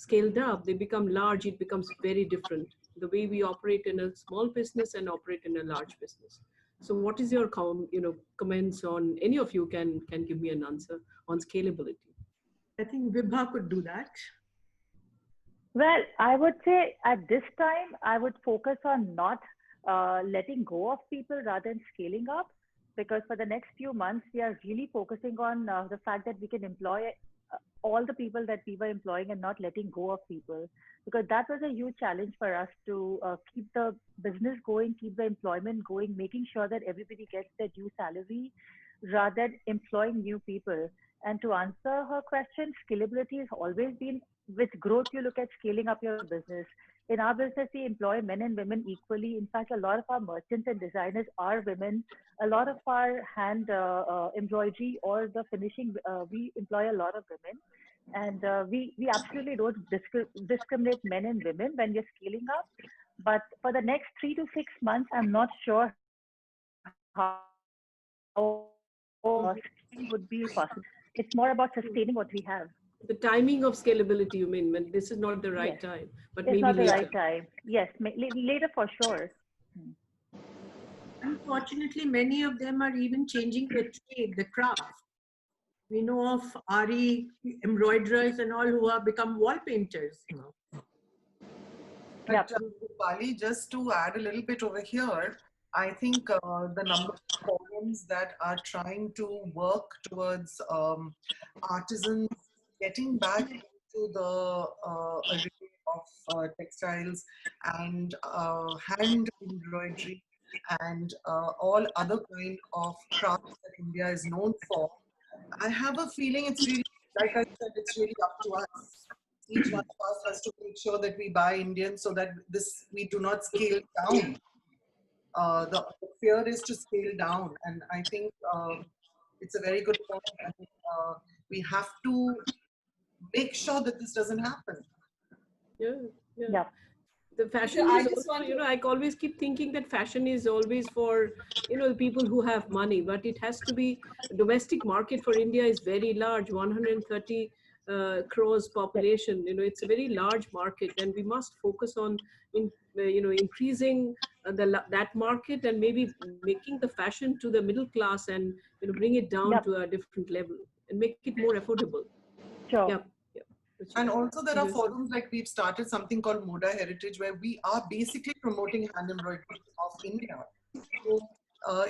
scaled up, they become large, it becomes very different. The way we operate in a small business and operate in a large business. So what is your comments on, any of you can give me an answer on scalability? I think Vibha could do that. Well, I would say at this time, I would focus on not letting go of people rather than scaling up, because for the next few months, we are really focusing on the fact that we can employ all the people that we were employing and not letting go of people, because that was a huge challenge for us to keep the business going, keep the employment going, making sure that everybody gets their due salary rather than employing new people. And to answer her question, scalability has always been, with growth, you look at scaling up your business. In our business, we employ men and women equally. In fact, a lot of our merchants and designers are women. A lot of our hand embroidery or the finishing, we employ a lot of women. And we absolutely don't discriminate men and women when we're scaling up. But for the next 3 to 6 months, I'm not sure how scaling would be possible. It's more about sustaining what we have. The timing of scalability, you mean, when this is not the right Yes. time, but It's maybe not the later. right time. Yes, later for sure. Unfortunately, many of them are even changing their trade, the craft. We know of Ari embroiderers and all who have become wall painters. But Pali, just to add a little bit over here, I think the number of forums that are trying to work towards artisans getting back into the array of textiles and hand embroidery and all other kind of crafts that India is known for. I have a feeling it's really, like I said, it's really up to us. Each one of us has to make sure that we buy Indian so that we do not scale down. The fear is to scale down, and I think it's a very good point. I think we have to make sure that this doesn't happen. Yeah. The fashion So I is just also, want to- I always keep thinking that fashion is always for, the people who have money, but it has to be, domestic market for India is very large, 130 crores population. It's a very large market, and we must focus on, increasing that market and maybe making the fashion to the middle class and, bring it down to a different level and make it more affordable. Sure. Yeah. And also there are forums like we've started something called Moda Heritage, where we are basically promoting hand embroidery of India. So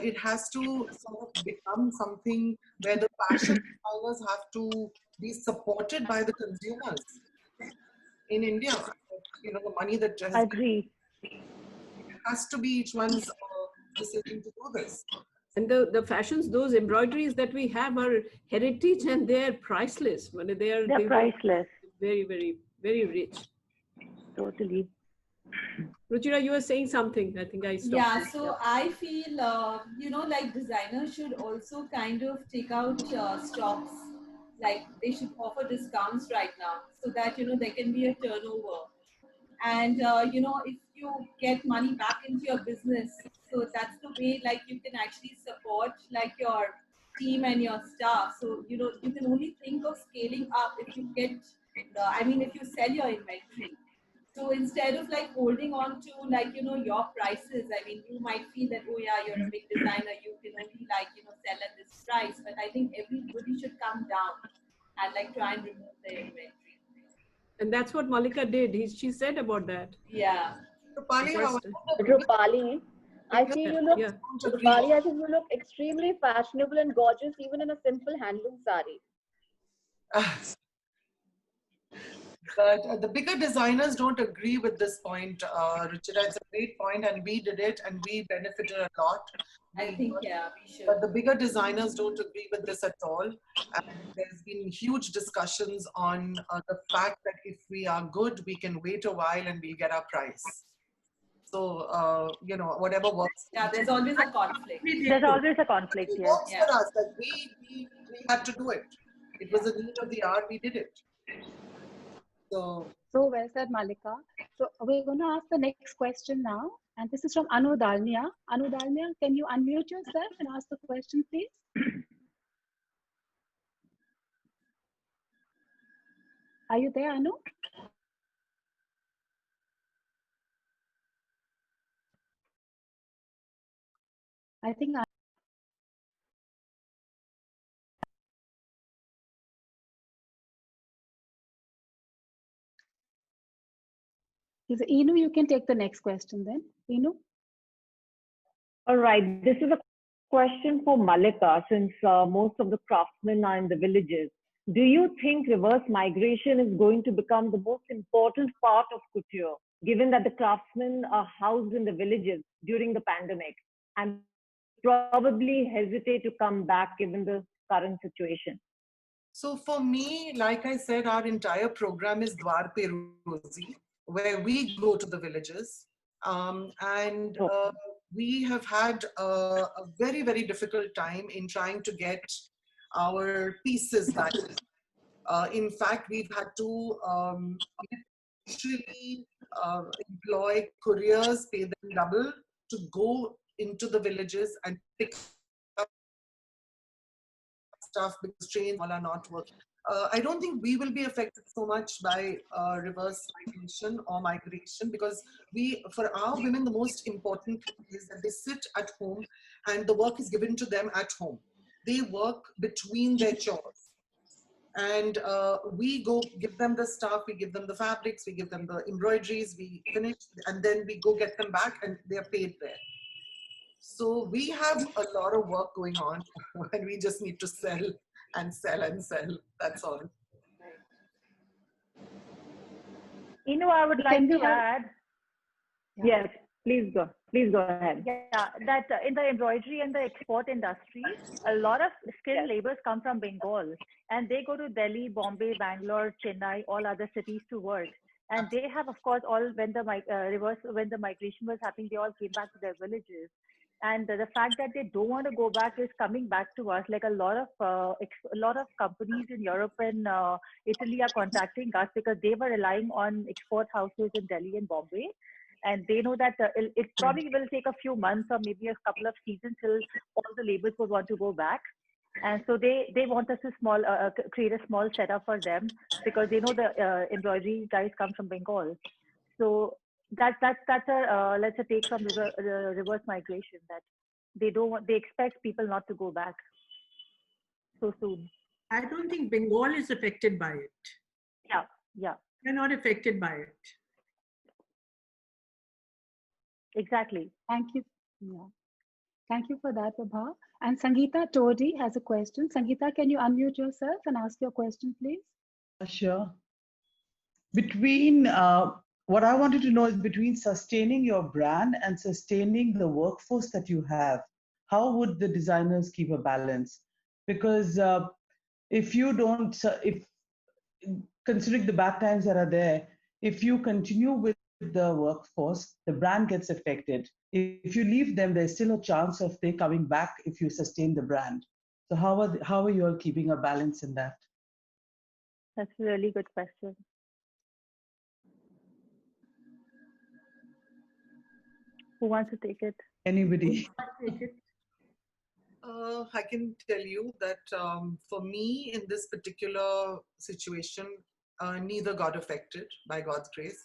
it has to sort of become something where the fashion designers have to be supported by the consumers in India. The money that has Agree. It has to be each one's decision to do this. And the fashions, those embroideries that we have are heritage and they're priceless. They're priceless. Very, very, very rich. Totally. Ruchira, you were saying something. I think I stopped. Yeah, so I feel, like designers should also kind of take out stocks. Like they should offer discounts right now so that, there can be a turnover. And, if you get money back into your business, so that's the way, like, you can actually support, like, your team and your staff. So, you can only think of scaling up if you get, if you sell your inventory. So instead of like holding on to your prices, you might feel that, oh yeah, you're a big designer, you can only sell at this price. But I think everybody should come down and try and remove the inventory. And that's what Malika did. She said about that. Yeah. Rupali, I feel you look, Rupali, I think you look extremely fashionable and gorgeous even in a simple handloom sari. But the bigger designers don't agree with this point, Ruchira. It's a great point, and we did it, and we benefited a lot. I think, yeah, we should. But the bigger designers don't agree with this at all. And there's been huge discussions on the fact that if we are good, we can wait a while and we'll get our price. So, whatever works. Yeah, there's always a conflict. There's always a conflict, It yes. works for us. Like we had to do it. It was a need of the hour. We did it. So well said, Malika. So we're going to ask the next question now. And this is from Anu Dalmia. Anu Dalmia, can you unmute yourself and ask the question, please? Are you there, Anu? I think Inu, you can take the next question then. Inu? All right, this is a question for Malika, since most of the craftsmen are in the villages. Do you think reverse migration is going to become the most important part of couture, given that the craftsmen are housed in the villages during the pandemic and probably hesitate to come back given the current situation? So for me, like I said, our entire program is Dwar Pe Rozi, where we go to the villages. And we have had a very, very difficult time in trying to get our pieces back. In fact, we've had to literally employ couriers, pay them double to go into the villages and pick up stuff because trains all are not working. I don't think we will be affected so much by reverse migration or migration, because for our women, the most important is that they sit at home and the work is given to them at home. They work between their chores. And we go give them the stuff, we give them the fabrics, we give them the embroideries, we finish, and then we go get them back and they're paid there. So we have a lot of work going on and we just need to sell and sell and sell. That's all. I would like to add. Yes, please go ahead. Yeah, that in the embroidery and the export industry, a lot of skilled laborers come from Bengal, and they go to Delhi, Bombay, Bangalore, Chennai, all other cities to work. And they have, of course, all when the migration was happening, they all came back to their villages. And the fact that they don't want to go back is coming back to us. Like a lot of companies in Europe and Italy are contacting us because they were relying on export houses in Delhi and Bombay. And they know that it probably will take a few months or maybe a couple of seasons till all the laborers would want to go back. And so they want us to create a small setup for them because they know the embroidery guys come from Bengal. So that's a let's say take from the reverse migration, that they expect people not to go back so soon. I don't think Bengal is affected by it. Yeah. They're not affected by it. Exactly. Thank you. Yeah. Thank you for that, Prabha. And Sangeeta Todi has a question. Sangeeta, can you unmute yourself and ask your question, please? Sure. Between what I wanted to know is between sustaining your brand and sustaining the workforce that you have, how would the designers keep a balance? Because if you don't, if considering the bad times that are there, if you continue with the workforce, the brand gets affected. If you leave them, there's still a chance of they coming back if you sustain the brand. So how are you all keeping a balance in that? That's a really good question. Who wants to take it? Anybody? I can tell you that for me in this particular situation, neither got affected by God's grace.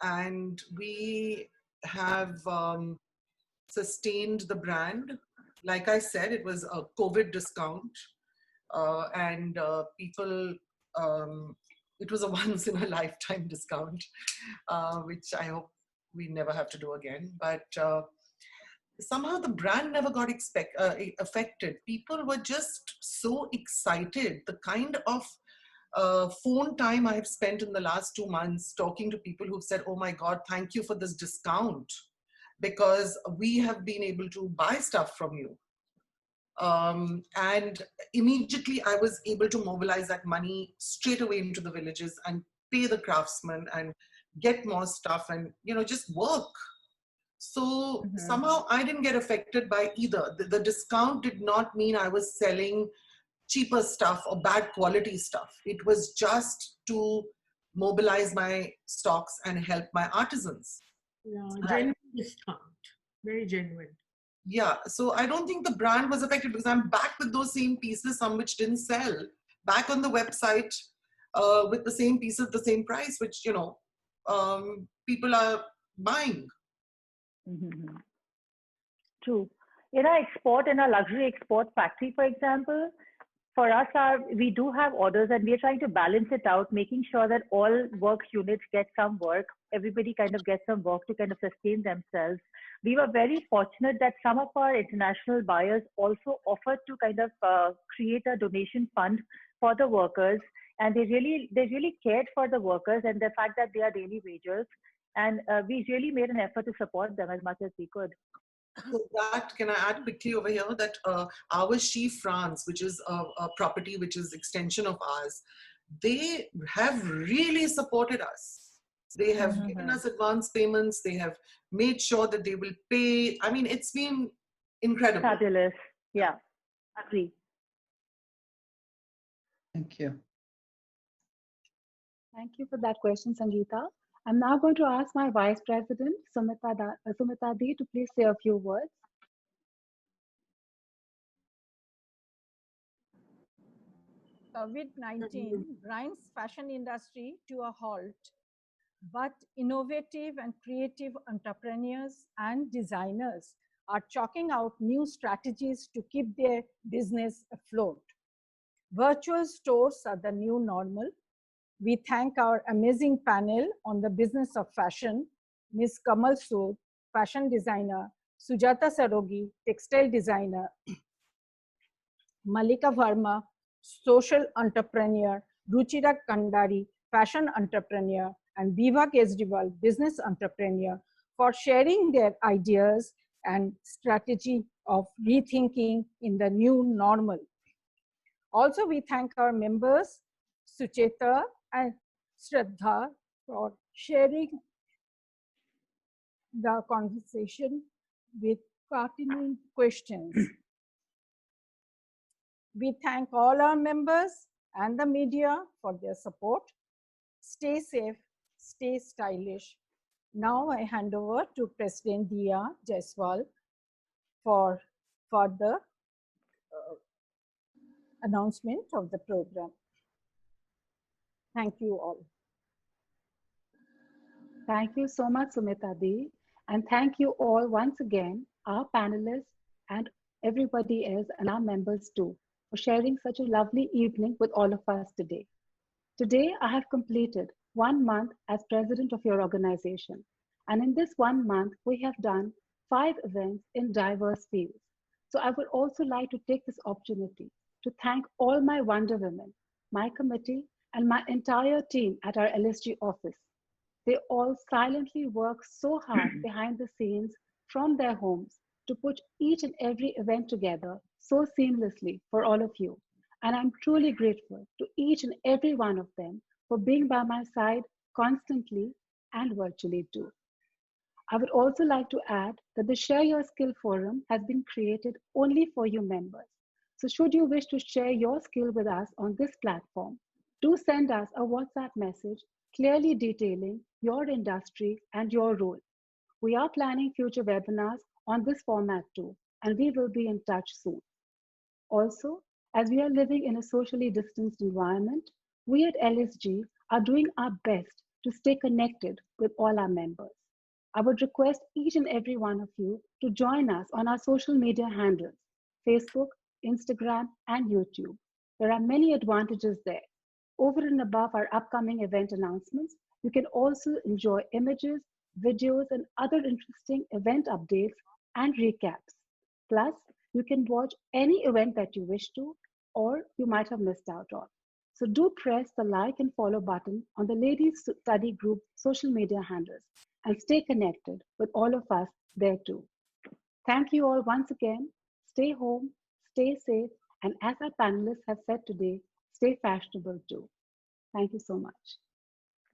And we have sustained the brand. Like I said, it was a COVID discount and people, it was a once in a lifetime discount, which I hope we never have to do again. But somehow the brand never got affected. People were just so excited. The kind of phone time I have spent in the last 2 months talking to people who've said, oh my God, thank you for this discount, because we have been able to buy stuff from you. And immediately I was able to mobilize that money straight away into the villages and pay the craftsmen and get more stuff and, just work. So somehow I didn't get affected by either. The discount did not mean I was selling cheaper stuff or bad quality stuff. It was just to mobilize my stocks and help my artisans. Yeah, genuine discount, very genuine. Yeah, so I don't think the brand was affected because I'm back with those same pieces, some which didn't sell, back on the website with the same pieces, the same price, which, people are buying. True. In our luxury export factory, for example, for us, we do have orders and we are trying to balance it out, making sure that all work units get some work. Everybody kind of gets some work to kind of sustain themselves. We were very fortunate that some of our international buyers also offered to kind of create a donation fund for the workers. And they really cared for the workers and the fact that they are daily wagers. And we really made an effort to support them as much as we could. So that, can I add quickly over here that our Chief France, which is a property which is extension of ours, they have really supported us. They have given us advance payments. They have made sure that they will pay. I mean, it's been incredible. Fabulous. Yeah, agree. Thank you. Thank you for that question, Sangeeta. I'm now going to ask my Vice President, Sumita Dee, to please say a few words. COVID-19 grinds fashion industry to a halt, but innovative and creative entrepreneurs and designers are chalking out new strategies to keep their business afloat. Virtual stores are the new normal. We thank our amazing panel on the business of fashion, Ms. Kamal Sood, fashion designer, Sujata Sarogi, textile designer, Malika Verma, social entrepreneur, Ruchira Kandari, fashion entrepreneur, and Viva Kejriwal, business entrepreneur, for sharing their ideas and strategy of rethinking in the new normal. Also, we thank our members, Sucheta and Shraddha, for sharing the conversation with pertinent questions. We thank all our members and the media for their support. Stay safe, stay stylish. Now I hand over to President Diya Jaiswal for the announcement of the program. Thank you all. Thank you so much, Sumita Dee. And thank you all once again, our panelists and everybody else and our members too, for sharing such a lovely evening with all of us today. Today, I have completed 1 month as president of your organization. And in this 1 month, we have done 5 events in diverse fields. So I would also like to take this opportunity to thank all my Wonder Women, my committee, and my entire team at our LSG office. They all silently work so hard behind the scenes from their homes to put each and every event together so seamlessly for all of you. And I'm truly grateful to each and every one of them for being by my side constantly and virtually too. I would also like to add that the Share Your Skill Forum has been created only for you members. So should you wish to share your skill with us on this platform, do send us a WhatsApp message clearly detailing your industry and your role. We are planning future webinars on this format too, and we will be in touch soon. Also, as we are living in a socially distanced environment, we at LSG are doing our best to stay connected with all our members. I would request each and every one of you to join us on our social media handles, Facebook, Instagram, and YouTube. There are many advantages there. Over and above our upcoming event announcements, you can also enjoy images, videos, and other interesting event updates and recaps. Plus, you can watch any event that you wish to, or you might have missed out on. So do press the like and follow button on the Ladies Study Group social media handles and stay connected with all of us there too. Thank you all once again. Stay home, stay safe, and as our panelists have said today, stay fashionable too. Thank you so much.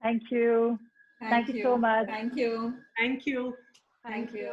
Thank you. Thank you so much. Thank you. Thank you. Thank you.